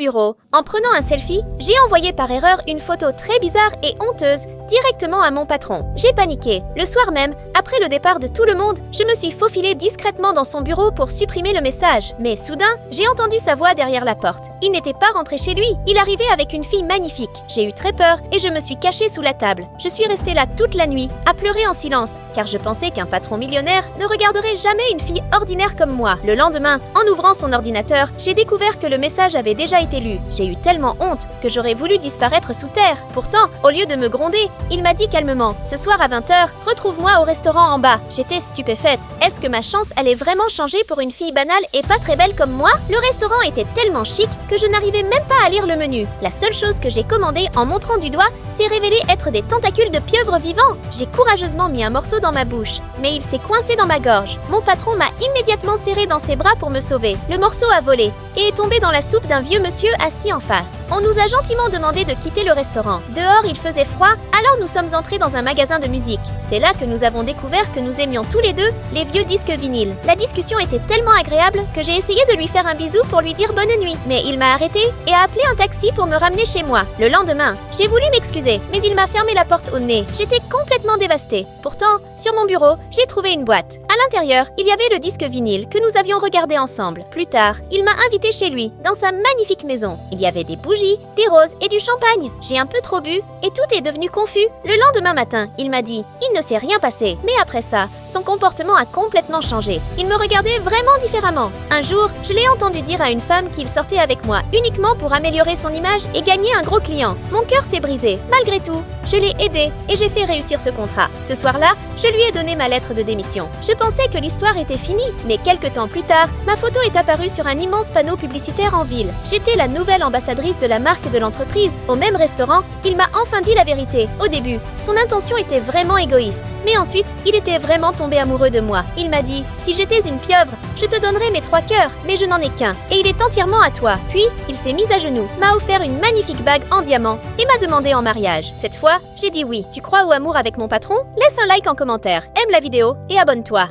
bureau. En prenant un selfie, j'ai envoyé par erreur une photo très bizarre et honteuse directement à mon patron. J'ai paniqué. Le soir même, après le départ de tout le monde, je me suis faufilée discrètement dans son bureau pour supprimer le message. Mais soudain, j'ai entendu sa voix derrière la porte. Il n'était pas rentré chez lui. Il arrivait avec une fille magnifique. J'ai eu très peur et je me suis cachée sous la table. Je suis restée là toute la nuit, à pleurer en silence, car je pensais qu'un patron millionnaire ne regarderait jamais une fille ordinaire comme moi. Le lendemain, en ouvrant son ordinateur, j'ai découvert que le message avait déjà été lu. J'ai eu tellement honte que j'aurais voulu disparaître sous terre. Pourtant, au lieu de me gronder, il m'a dit calmement « Ce soir à 20h, retrouve-moi au restaurant en bas ». J'étais stupéfaite. Est-ce que ma chance allait vraiment changer pour une fille banale et pas très belle comme moi? Le restaurant était tellement chic que je n'arrivais même pas à lire le menu. La seule chose que j'ai commandée en montrant du doigt s'est révélée être des tentacules de pieuvre vivants. J'ai courageusement mis un morceau dans ma bouche, mais il s'est coincé dans ma gorge. Mon patron m'a immédiatement serré dans ses bras pour me sauver. Le morceau a volé et est tombé dans la soupe d'un vieux monsieur assis en face. On nous a gentiment demandé de quitter le restaurant. Dehors, il faisait froid, alors nous sommes entrés dans un magasin de musique. C'est là que nous avons découvert que nous aimions tous les deux les vieux disques vinyles. La discussion était tellement agréable que j'ai essayé de lui faire un bisou pour lui dire bonne nuit. Mais il m'a arrêté et a appelé un taxi pour me ramener chez moi. Le lendemain, j'ai voulu m'excuser, mais il m'a fermé la porte au nez. J'étais complètement dévastée. Pourtant, sur mon bureau, j'ai trouvé une boîte. À l'intérieur, il y avait le disque vinyle que nous avions regardé ensemble. Plus tard, il m'a invité chez lui, dans sa magnifique maison. Il y avait des bougies, des roses et du champagne. J'ai un peu trop bu et tout est devenu confus. Le lendemain matin, il m'a dit « Il ne s'est rien passé ». Mais après ça, son comportement a complètement changé. Il me regardait vraiment différemment. Un jour, je l'ai entendu dire à une femme qu'il sortait avec moi uniquement pour améliorer son image et gagner un gros client. Mon cœur s'est brisé. Malgré tout, je l'ai aidé et j'ai fait réussir ce contrat. Ce soir-là, je lui ai donné ma lettre de démission. Je pensais que l'histoire était finie, mais quelques temps plus tard, ma photo est apparue sur un immense panneau publicitaire en ville. J'étais la nouvelle ambassadrice de la marque de l'entreprise. Au même restaurant, il m'a enfin dit la vérité. Au début, son intention était vraiment égoïste. Mais ensuite, il était vraiment tombé amoureux de moi. Il m'a dit « Si j'étais une pieuvre, je te donnerais mes 3 cœurs, mais je n'en ai qu'un. Et il est entièrement à toi. » Puis, il s'est mis à genoux, m'a offert une magnifique bague en diamant et m'a demandé en mariage. Cette fois, j'ai dit oui. Tu crois au amour avec mon patron? Laisse un like en commentaire, aime la vidéo et abonne-toi.